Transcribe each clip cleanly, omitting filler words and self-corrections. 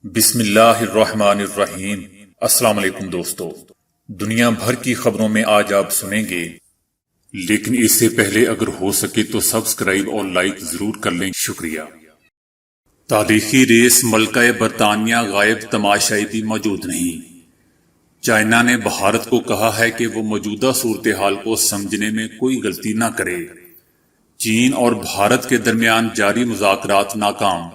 بسم اللہ الرحمن الرحیم۔ السلام علیکم دوستو، دنیا بھر کی خبروں میں آج آپ سنیں گے، لیکن اس سے پہلے اگر ہو سکے تو سبسکرائب اور لائک ضرور کر لیں، شکریہ۔ تاریخی ریس ملکہ برطانیہ غائب، تماشائی بھی موجود نہیں۔ چائنا نے بھارت کو کہا ہے کہ وہ موجودہ صورتحال کو سمجھنے میں کوئی غلطی نہ کرے۔ چین اور بھارت کے درمیان جاری مذاکرات ناکام۔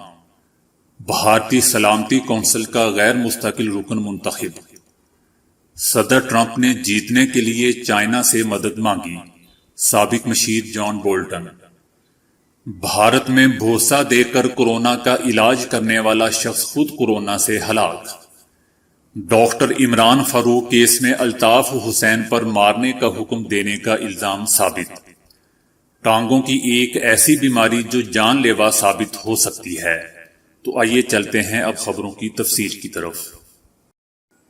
بھارتی سلامتی کونسل کا غیر مستقل رکن منتخب۔ صدر ٹرمپ نے جیتنے کے لیے چائنا سے مدد مانگی، سابق مشیر جان بولٹن۔ بھارت میں بھوسا دے کر کورونا کا علاج کرنے والا شخص خود کورونا سے ہلاک۔ ڈاکٹر عمران فاروق کیس میں الطاف حسین پر مارنے کا حکم دینے کا الزام ثابت۔ ٹانگوں کی ایک ایسی بیماری جو جان لیوا ثابت ہو سکتی ہے۔ تو آئیے چلتے ہیں اب خبروں کی تفصیل کی طرف۔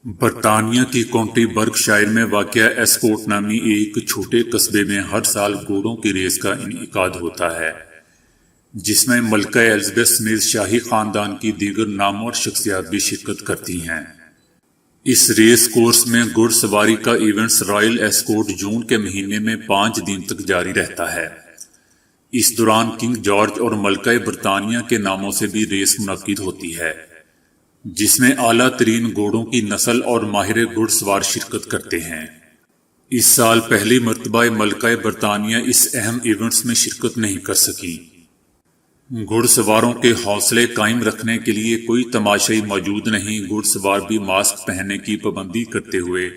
برطانیہ کی کاؤنٹی برکشائر میں واقع ایسکوٹ نامی ایک چھوٹے قصبے میں ہر سال گھوڑوں کی ریس کا انعقاد ہوتا ہے، جس میں ملکہ الزبیتھ سمیت شاہی خاندان کی دیگر نامور شخصیات بھی شرکت کرتی ہیں۔ اس ریس کورس میں گھڑ سواری کا ایونٹس رائل ایسکوٹ جون کے مہینے میں 5 دن تک جاری رہتا ہے۔ اس دوران کنگ جارج اور ملکہ برطانیہ کے ناموں سے بھی ریس منعقد ہوتی ہے، جس میں اعلیٰ ترین گھوڑوں کی نسل اور ماہر گھڑ سوار شرکت کرتے ہیں۔ اس سال پہلی مرتبہ ملکہ برطانیہ اس اہم ایونٹس میں شرکت نہیں کر سکی۔ گھڑ سواروں کے حوصلے قائم رکھنے کے لیے کوئی تماشائی موجود نہیں۔ گھڑ سوار بھی ماسک پہننے کی پابندی کرتے ہوئے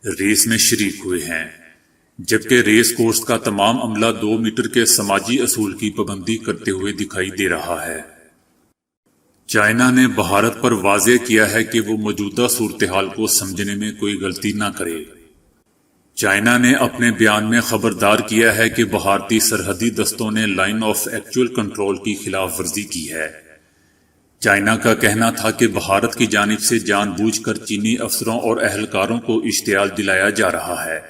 ریس میں شریک ہوئے ہیں، جبکہ ریس کورس کا تمام عملہ 2 میٹر کے سماجی اصول کی پابندی کرتے ہوئے دکھائی دے رہا ہے۔ چائنا نے بھارت پر واضح کیا ہے کہ وہ موجودہ صورتحال کو سمجھنے میں کوئی غلطی نہ کرے۔ چائنا نے اپنے بیان میں خبردار کیا ہے کہ بھارتی سرحدی دستوں نے لائن آف ایکچوئل کنٹرول کی خلاف ورزی کی ہے۔ چائنا کا کہنا تھا کہ بھارت کی جانب سے جان بوجھ کر چینی افسروں اور اہلکاروں کو اشتعال دلایا جا رہا ہے،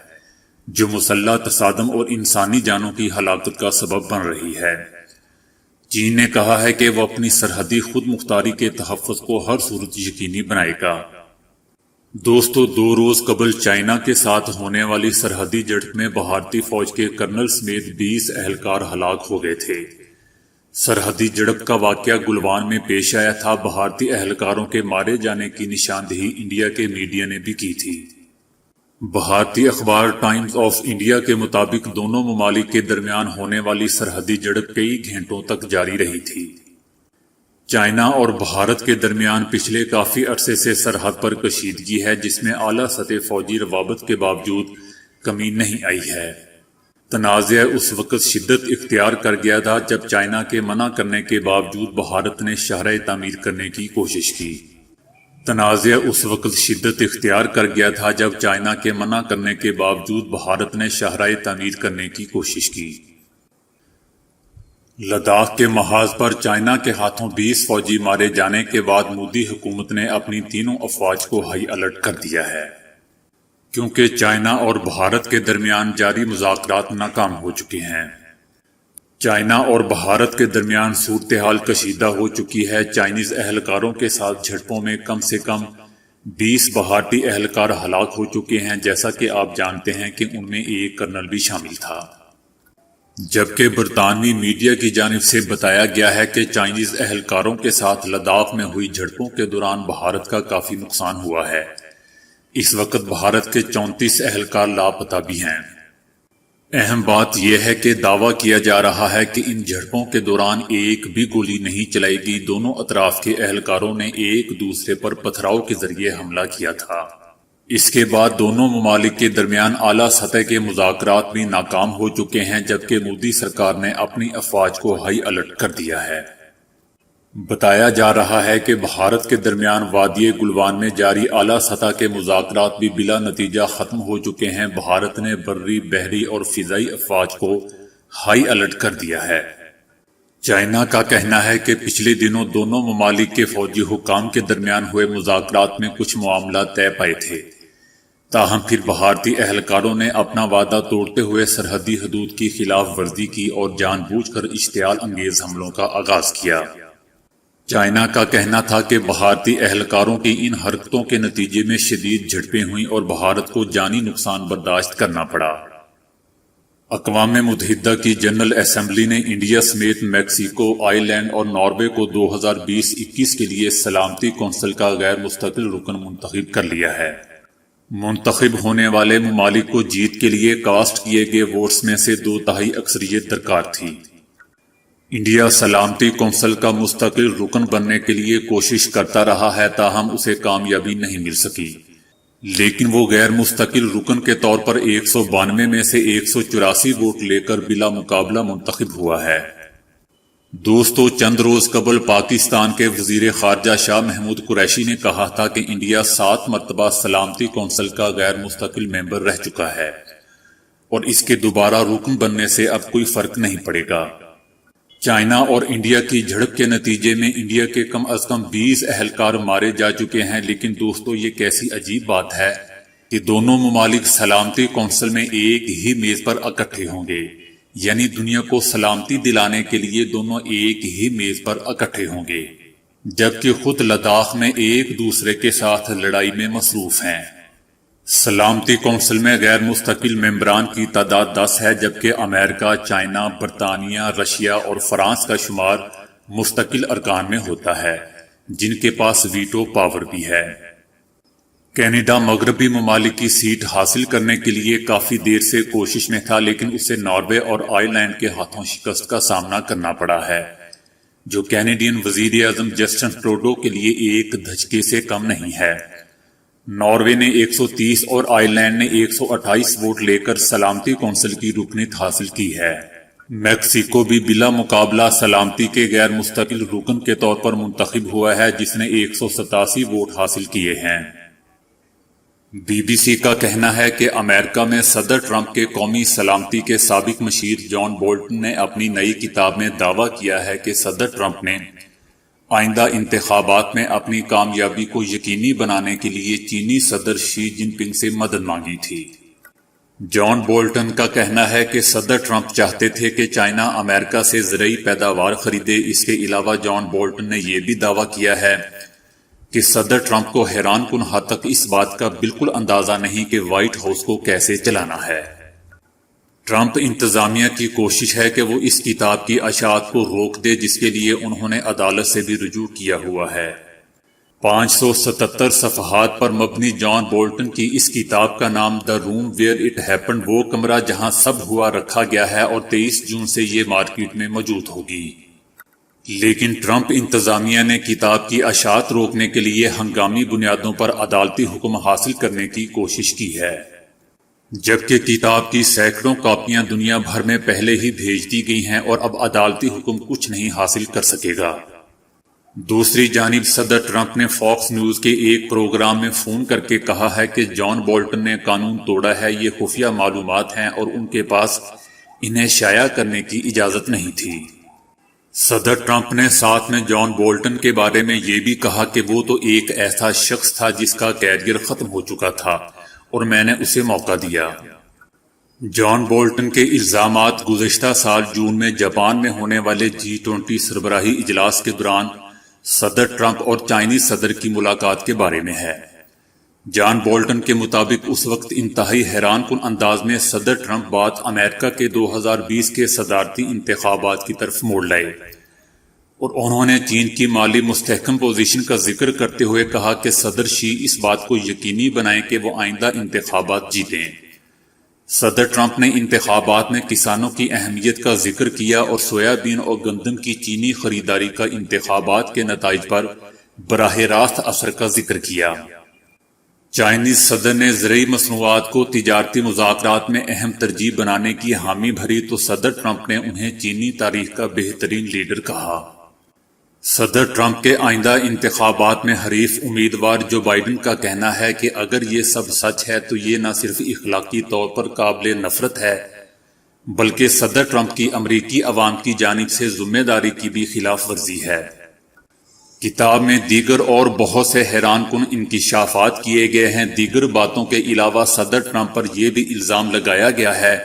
جو مسلح تصادم اور انسانی جانوں کی ہلاکت کا سبب بن رہی ہے۔ چین نے کہا ہے کہ وہ اپنی سرحدی خود مختاری کے تحفظ کو ہر صورت یقینی بنائے گا۔ دوستو، 2 روز قبل چائنا کے ساتھ ہونے والی سرحدی جھڑپ میں بھارتی فوج کے کرنل سمیت 20 اہلکار ہلاک ہو گئے تھے۔ سرحدی جھڑپ کا واقعہ گلوان میں پیش آیا تھا۔ بھارتی اہلکاروں کے مارے جانے کی نشاندہی انڈیا کے میڈیا نے بھی کی تھی۔ بھارتی اخبار ٹائمز آف انڈیا کے مطابق دونوں ممالک کے درمیان ہونے والی سرحدی جھڑپ کئی گھنٹوں تک جاری رہی تھی۔ چائنا اور بھارت کے درمیان پچھلے کافی عرصے سے سرحد پر کشیدگی ہے، جس میں اعلیٰ سطح فوجی روابط کے باوجود کمی نہیں آئی ہے۔ تنازع اس وقت شدت اختیار کر گیا تھا جب چائنا کے منع کرنے کے باوجود بھارت نے شاہراہ تعمیر کرنے کی کوشش کی۔ تنازع اس وقت شدت اختیار کر گیا تھا جب چائنا کے منع کرنے کے باوجود بھارت نے شاہراہ تعمیر کرنے کی کوشش کی۔ لداخ کے محاذ پر چائنا کے ہاتھوں 20 فوجی مارے جانے کے بعد مودی حکومت نے اپنی تینوں افواج کو ہائی الرٹ کر دیا ہے، کیونکہ چائنا اور بھارت کے درمیان جاری مذاکرات ناکام ہو چکے ہیں۔ چائنا اور بھارت کے درمیان صورتحال کشیدہ ہو چکی ہے۔ چائنیز اہلکاروں کے ساتھ جھڑپوں میں کم سے کم 20 بھارتی اہلکار ہلاک ہو چکے ہیں، جیسا کہ آپ جانتے ہیں کہ ان میں ایک کرنل بھی شامل تھا۔ جبکہ برطانوی میڈیا کی جانب سے بتایا گیا ہے کہ چائنیز اہلکاروں کے ساتھ لداخ میں ہوئی جھڑپوں کے دوران بھارت کا کافی نقصان ہوا ہے۔ اس وقت بھارت کے 34 اہلکار لاپتہ بھی ہیں۔ اہم بات یہ ہے کہ دعویٰ کیا جا رہا ہے کہ ان جھڑپوں کے دوران ایک بھی گولی نہیں چلائی گئی۔ دونوں اطراف کے اہلکاروں نے ایک دوسرے پر پتھراؤ کے ذریعے حملہ کیا تھا۔ اس کے بعد دونوں ممالک کے درمیان اعلیٰ سطح کے مذاکرات بھی ناکام ہو چکے ہیں، جبکہ مودی سرکار نے اپنی افواج کو ہائی الرٹ کر دیا ہے۔ بتایا جا رہا ہے کہ بھارت کے درمیان وادی گلوان میں جاری اعلیٰ سطح کے مذاکرات بھی بلا نتیجہ ختم ہو چکے ہیں۔ بھارت نے بری، بحری اور فضائی افواج کو ہائی الرٹ کر دیا ہے۔ چائنا کا کہنا ہے کہ پچھلے دنوں دونوں ممالک کے فوجی حکام کے درمیان ہوئے مذاکرات میں کچھ معاملات طے پائے تھے، تاہم پھر بھارتی اہلکاروں نے اپنا وعدہ توڑتے ہوئے سرحدی حدود کی خلاف ورزی کی اور جان بوجھ کر اشتعال انگیز حملوں کا آغاز کیا۔ چائنا کا کہنا تھا کہ بھارتی اہلکاروں کی ان حرکتوں کے نتیجے میں شدید جھڑپیں ہوئیں اور بھارت کو جانی نقصان برداشت کرنا پڑا۔ اقوام متحدہ کی جنرل اسمبلی نے انڈیا سمیت میکسیکو، آئی لینڈ اور ناروے کو 2020-21 کے لیے سلامتی کونسل کا غیر مستقل رکن منتخب کر لیا ہے۔ منتخب ہونے والے ممالک کو جیت کے لیے کاسٹ کیے گئے ووٹس میں سے 2/3 اکثریت درکار تھی۔ انڈیا سلامتی کونسل کا مستقل رکن بننے کے لیے کوشش کرتا رہا ہے، تاہم اسے کامیابی نہیں مل سکی، لیکن وہ غیر مستقل رکن کے طور پر 192 میں سے 184 ووٹ لے کر بلا مقابلہ منتخب ہوا ہے۔ دوستو، چند روز قبل پاکستان کے وزیر خارجہ شاہ محمود قریشی نے کہا تھا کہ انڈیا 7 مرتبہ سلامتی کونسل کا غیر مستقل ممبر رہ چکا ہے اور اس کے دوبارہ رکن بننے سے اب کوئی فرق نہیں پڑے گا۔ چائنا اور انڈیا کی جھڑپ کے نتیجے میں انڈیا کے کم از کم 20 اہلکار مارے جا چکے ہیں، لیکن دوستو یہ کیسی عجیب بات ہے کہ دونوں ممالک سلامتی کونسل میں ایک ہی میز پر اکٹھے ہوں گے، یعنی دنیا کو سلامتی دلانے کے لیے دونوں ایک ہی میز پر اکٹھے ہوں گے، جبکہ خود لداخ میں ایک دوسرے کے ساتھ لڑائی میں مصروف ہیں۔ سلامتی کونسل میں غیر مستقل ممبران کی تعداد 10 ہے، جبکہ امریکہ، چائنا، برطانیہ، رشیا اور فرانس کا شمار مستقل ارکان میں ہوتا ہے، جن کے پاس ویٹو پاور بھی ہے۔ کینیڈا مغربی ممالک کی سیٹ حاصل کرنے کے لیے کافی دیر سے کوشش میں تھا، لیکن اسے ناروے اور آئی لینڈ کے ہاتھوں شکست کا سامنا کرنا پڑا ہے، جو کینیڈین وزیر اعظم جسٹن ٹروڈو کے لیے ایک دھچکے سے کم نہیں ہے۔ ناروے نے 130 اور آئی لینڈ نے 128 ووٹ لے کر سلامتی کونسل کی رکنیت حاصل کی ہے۔ میکسیکو بھی بلا مقابلہ سلامتی کے غیر مستقل رکن کے طور پر منتخب ہوا ہے، جس نے 187 ووٹ حاصل کیے ہیں۔ بی بی سی کا کہنا ہے کہ امریکہ میں صدر ٹرمپ کے قومی سلامتی کے سابق مشیر جان بولٹن نے اپنی نئی کتاب میں دعویٰ کیا ہے کہ صدر ٹرمپ نے آئندہ انتخابات میں اپنی کامیابی کو یقینی بنانے کے لیے چینی صدر شی جن پنگ سے مدد مانگی تھی۔ جان بولٹن کا کہنا ہے کہ صدر ٹرمپ چاہتے تھے کہ چائنا امریکہ سے زرعی پیداوار خریدے۔ اس کے علاوہ جان بولٹن نے یہ بھی دعویٰ کیا ہے کہ صدر ٹرمپ کو حیران کن حد تک اس بات کا بالکل اندازہ نہیں کہ وائٹ ہاؤس کو کیسے چلانا ہے۔ ٹرمپ انتظامیہ کی کوشش ہے کہ وہ اس کتاب کی اشاعت کو روک دے، جس کے لیے انہوں نے عدالت سے بھی رجوع کیا ہوا ہے۔ 577 صفحات پر مبنی جان بولٹن کی اس کتاب کا نام دی روم ویئر اٹ ہیپنڈ، وہ کمرہ جہاں سب ہوا، رکھا گیا ہے اور 23 جون سے یہ مارکیٹ میں موجود ہوگی۔ لیکن ٹرمپ انتظامیہ نے کتاب کی اشاعت روکنے کے لیے ہنگامی بنیادوں پر عدالتی حکم حاصل کرنے کی کوشش کی ہے، جبکہ کتاب کی سینکڑوں کاپیاں دنیا بھر میں پہلے ہی بھیج دی گئی ہیں اور اب عدالتی حکم کچھ نہیں حاصل کر سکے گا۔ دوسری جانب صدر ٹرمپ نے فاکس نیوز کے ایک پروگرام میں فون کر کے کہا ہے کہ جان بولٹن نے قانون توڑا ہے، یہ خفیہ معلومات ہیں اور ان کے پاس انہیں شائع کرنے کی اجازت نہیں تھی۔ صدر ٹرمپ نے ساتھ میں جان بولٹن کے بارے میں یہ بھی کہا کہ وہ تو ایک ایسا شخص تھا جس کا کیریئر ختم ہو چکا تھا اور میں نے اسے موقع دیا۔ جان بولٹن کے الزامات گزشتہ سال جون میں جاپان میں ہونے والے G20 سربراہی اجلاس کے دوران صدر ٹرمپ اور چائنیز صدر کی ملاقات کے بارے میں ہے۔ جان بولٹن کے مطابق اس وقت انتہائی حیران کن انداز میں صدر ٹرمپ بات امریکہ کے 2020 کے صدارتی انتخابات کی طرف موڑ لائے اور انہوں نے چین کی مالی مستحکم پوزیشن کا ذکر کرتے ہوئے کہا کہ صدر شی اس بات کو یقینی بنائیں کہ وہ آئندہ انتخابات جیتیں۔ صدر ٹرمپ نے انتخابات میں کسانوں کی اہمیت کا ذکر کیا اور سویابین اور گندم کی چینی خریداری کا انتخابات کے نتائج پر براہ راست اثر کا ذکر کیا۔ چائنیز صدر نے زرعی مصنوعات کو تجارتی مذاکرات میں اہم ترجیح بنانے کی حامی بھری تو صدر ٹرمپ نے انہیں چینی تاریخ کا بہترین لیڈر کہا۔ صدر ٹرمپ کے آئندہ انتخابات میں حریف امیدوار جو بائیڈن کا کہنا ہے کہ اگر یہ سب سچ ہے تو یہ نہ صرف اخلاقی طور پر قابل نفرت ہے بلکہ صدر ٹرمپ کی امریکی عوام کی جانب سے ذمہ داری کی بھی خلاف ورزی ہے۔ کتاب میں دیگر اور بہت سے حیران کن انکشافات کیے گئے ہیں۔ دیگر باتوں کے علاوہ صدر ٹرمپ پر یہ بھی الزام لگایا گیا ہے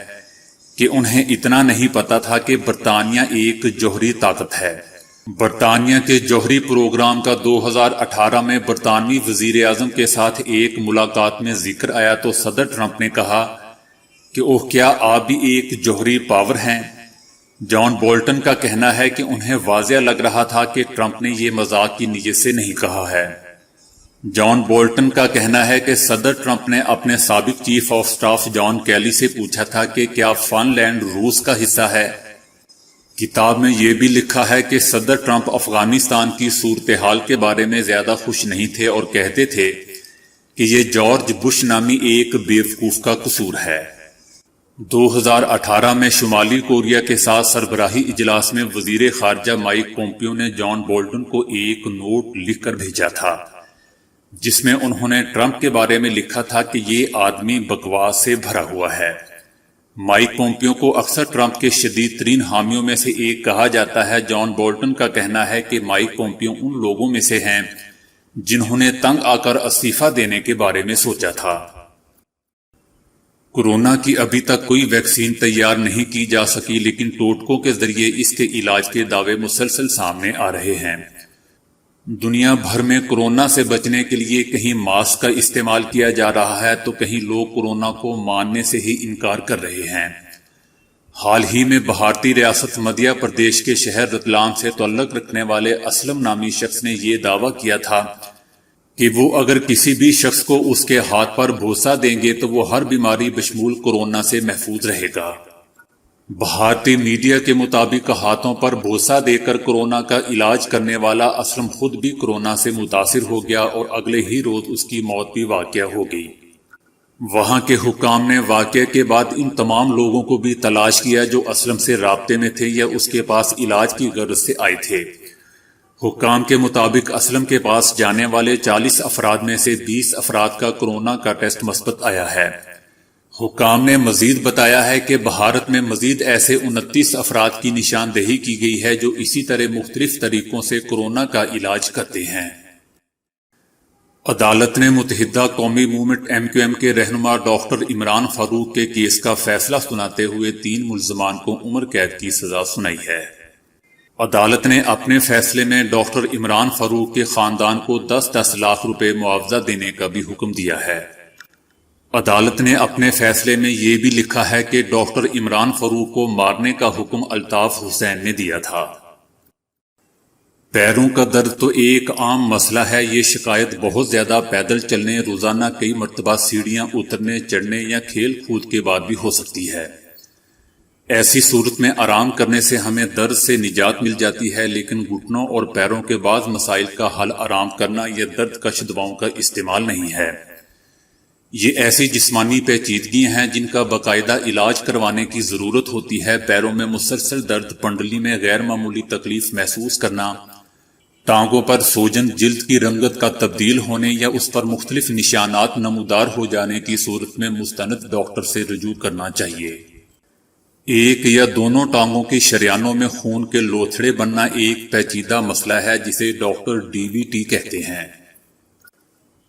کہ انہیں اتنا نہیں پتا تھا کہ برطانیہ ایک جوہری طاقت ہے۔ برطانیہ کے جوہری پروگرام کا 2018 میں برطانوی وزیر اعظم کے ساتھ ایک ملاقات میں ذکر آیا تو صدر ٹرمپ نے کہا کہ اوہ کیا آپ بھی ایک جوہری پاور ہیں۔ جان بولٹن کا کہنا ہے کہ انہیں واضح لگ رہا تھا کہ ٹرمپ نے یہ مذاق کی نیت سے نہیں کہا ہے۔ جان بولٹن کا کہنا ہے کہ صدر ٹرمپ نے اپنے سابق چیف آف سٹاف جان کیلی سے پوچھا تھا کہ کیا فن لینڈ روس کا حصہ ہے۔ کتاب میں یہ بھی لکھا ہے کہ صدر ٹرمپ افغانستان کی صورتحال کے بارے میں زیادہ خوش نہیں تھے اور کہتے تھے کہ یہ جارج بش نامی ایک بیوقوف کا قصور ہے۔ 2018 میں شمالی کوریا کے ساتھ سربراہی اجلاس میں وزیر خارجہ مائک پومپیو نے جان بولٹن کو ایک نوٹ لکھ کر بھیجا تھا جس میں انہوں نے ٹرمپ کے بارے میں لکھا تھا کہ یہ آدمی بکواس سے بھرا ہوا ہے۔ مائک پومپیو کو اکثر ٹرمپ کے شدید ترین حامیوں میں سے ایک کہا جاتا ہے۔ جان بولٹن کا کہنا ہے کہ مائک پومپیو ان لوگوں میں سے ہیں جنہوں نے تنگ آ کر استعفی دینے کے بارے میں سوچا تھا۔ کورونا کی ابھی تک کوئی ویکسین تیار نہیں کی جا سکی، لیکن ٹوٹکوں کے ذریعے اس کے علاج کے دعوے مسلسل سامنے آ رہے ہیں۔ دنیا بھر میں کورونا سے بچنے کے لیے کہیں ماسک کا استعمال کیا جا رہا ہے تو کہیں لوگ کورونا کو ماننے سے ہی انکار کر رہے ہیں۔ حال ہی میں بھارتی ریاست مدھیہ پردیش کے شہر رتلام سے تعلق رکھنے والے اسلم نامی شخص نے یہ دعویٰ کیا تھا کہ وہ اگر کسی بھی شخص کو اس کے ہاتھ پر بوسہ دیں گے تو وہ ہر بیماری بشمول کورونا سے محفوظ رہے گا۔ بھارتی میڈیا کے مطابق ہاتھوں پر بوسہ دے کر کورونا کا علاج کرنے والا اسلم خود بھی کورونا سے متاثر ہو گیا اور اگلے ہی روز اس کی موت بھی واقع ہو گئی۔ وہاں کے حکام نے واقعے کے بعد ان تمام لوگوں کو بھی تلاش کیا جو اسلم سے رابطے میں تھے یا اس کے پاس علاج کی غرض سے آئے تھے۔ حکام کے مطابق اسلم کے پاس جانے والے 40 افراد میں سے 20 افراد کا کورونا کا ٹیسٹ مثبت آیا ہے۔ حکام نے مزید بتایا ہے کہ بھارت میں مزید ایسے 29 افراد کی نشاندہی کی گئی ہے جو اسی طرح مختلف طریقوں سے کورونا کا علاج کرتے ہیں۔ عدالت نے متحدہ قومی موومنٹ MQM کے رہنما ڈاکٹر عمران فاروق کے کیس کا فیصلہ سناتے ہوئے 3 ملزمان کو عمر قید کی سزا سنائی ہے۔ عدالت نے اپنے فیصلے میں ڈاکٹر عمران فاروق کے خاندان کو 10-10 لاکھ روپے معاوضہ دینے کا بھی حکم دیا ہے۔ عدالت نے اپنے فیصلے میں یہ بھی لکھا ہے کہ ڈاکٹر عمران فاروق کو مارنے کا حکم الطاف حسین نے دیا تھا۔ پیروں کا درد تو ایک عام مسئلہ ہے۔ یہ شکایت بہت زیادہ پیدل چلنے، روزانہ کئی مرتبہ سیڑھیاں اترنے چڑھنے یا کھیل کود کے بعد بھی ہو سکتی ہے۔ ایسی صورت میں آرام کرنے سے ہمیں درد سے نجات مل جاتی ہے، لیکن گھٹنوں اور پیروں کے بعض مسائل کا حل آرام کرنا یا درد کش دواؤں کا استعمال نہیں ہے۔ یہ ایسی جسمانی پیچیدگیاں ہیں جن کا باقاعدہ علاج کروانے کی ضرورت ہوتی ہے۔ پیروں میں مسلسل درد، پنڈلی میں غیر معمولی تکلیف محسوس کرنا، ٹانگوں پر سوجن، جلد کی رنگت کا تبدیل ہونے یا اس پر مختلف نشانات نمودار ہو جانے کی صورت میں مستند ڈاکٹر سے رجوع کرنا چاہیے۔ ایک یا دونوں ٹانگوں کی شریانوں میں خون کے لوتھڑے بننا ایک پیچیدہ مسئلہ ہے جسے ڈاکٹر DVT کہتے ہیں۔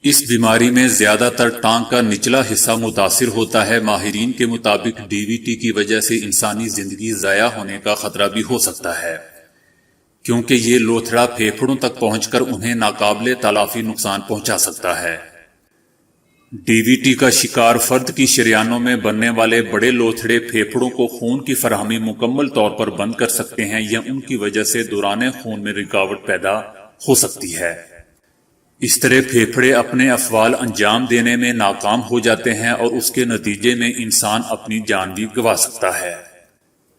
اس بیماری میں زیادہ تر ٹانگ کا نچلا حصہ متاثر ہوتا ہے۔ ماہرین کے مطابق DVT کی وجہ سے انسانی زندگی ضائع ہونے کا خطرہ بھی ہو سکتا ہے، کیونکہ یہ لوتھڑا پھیپھڑوں تک پہنچ کر انہیں ناقابل تلافی نقصان پہنچا سکتا ہے۔ DVT کا شکار فرد کی شریانوں میں بننے والے بڑے لوتھڑے پھیپھڑوں کو خون کی فراہمی مکمل طور پر بند کر سکتے ہیں یا ان کی وجہ سے دوران خون میں رکاوٹ پیدا ہو سکتی ہے۔ اس طرح پھیپھڑے اپنے افعال انجام دینے میں ناکام ہو جاتے ہیں اور اس کے نتیجے میں انسان اپنی جان بھی گنوا سکتا ہے۔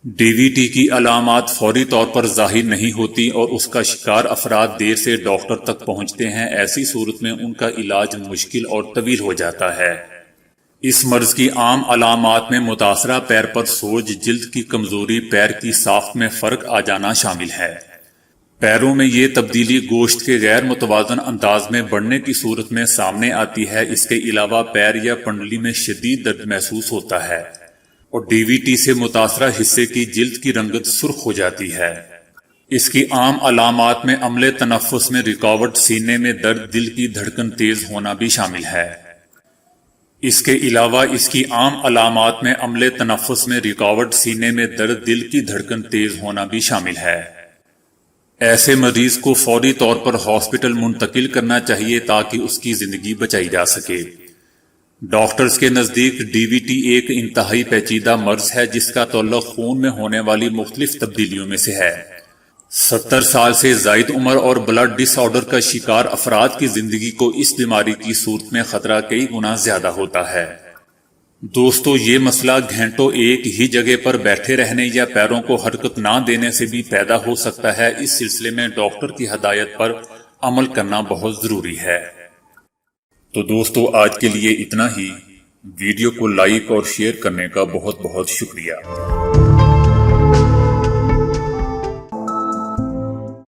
DVT کی علامات فوری طور پر ظاہر نہیں ہوتی اور اس کا شکار افراد دیر سے ڈاکٹر تک پہنچتے ہیں۔ ایسی صورت میں ان کا علاج مشکل اور طویل ہو جاتا ہے۔ اس مرض کی عام علامات میں متاثرہ پیر پر سوج، جلد کی کمزوری، پیر کی ساخت میں فرق آ جانا شامل ہے۔ پیروں میں یہ تبدیلی گوشت کے غیر متوازن انداز میں بڑھنے کی صورت میں سامنے آتی ہے۔ اس کے علاوہ پیر یا پنڈلی میں شدید درد محسوس ہوتا ہے اور DVT سے متاثرہ حصے کی جلد کی رنگت سرخ ہو جاتی ہے۔ اس کی عام علامات میں عملے تنفس میں رکاوٹ، سینے میں درد، دل کی دھڑکن تیز ہونا بھی شامل ہے۔ اس کے علاوہ اس کی عام علامات میں عملے تنفس میں رکاوٹ، سینے میں درد، دل کی دھڑکن تیز ہونا بھی شامل ہے۔ ایسے مریض کو فوری طور پر ہاسپٹل منتقل کرنا چاہیے تاکہ اس کی زندگی بچائی جا سکے۔ ڈاکٹرز کے نزدیک ڈی وی ٹی ایک انتہائی پیچیدہ مرض ہے جس کا تعلق خون میں ہونے والی مختلف تبدیلیوں میں سے ہے۔ 70 سال سے زائد عمر اور بلڈ ڈس آرڈر کا شکار افراد کی زندگی کو اس بیماری کی صورت میں خطرہ کئی گنا زیادہ ہوتا ہے۔ دوستو، یہ مسئلہ گھنٹوں ایک ہی جگہ پر بیٹھے رہنے یا پیروں کو حرکت نہ دینے سے بھی پیدا ہو سکتا ہے۔ اس سلسلے میں ڈاکٹر کی ہدایت پر عمل کرنا بہت ضروری ہے۔ تو دوستو، آج کے لیے اتنا ہی۔ ویڈیو کو لائک اور شیئر کرنے کا بہت بہت شکریہ۔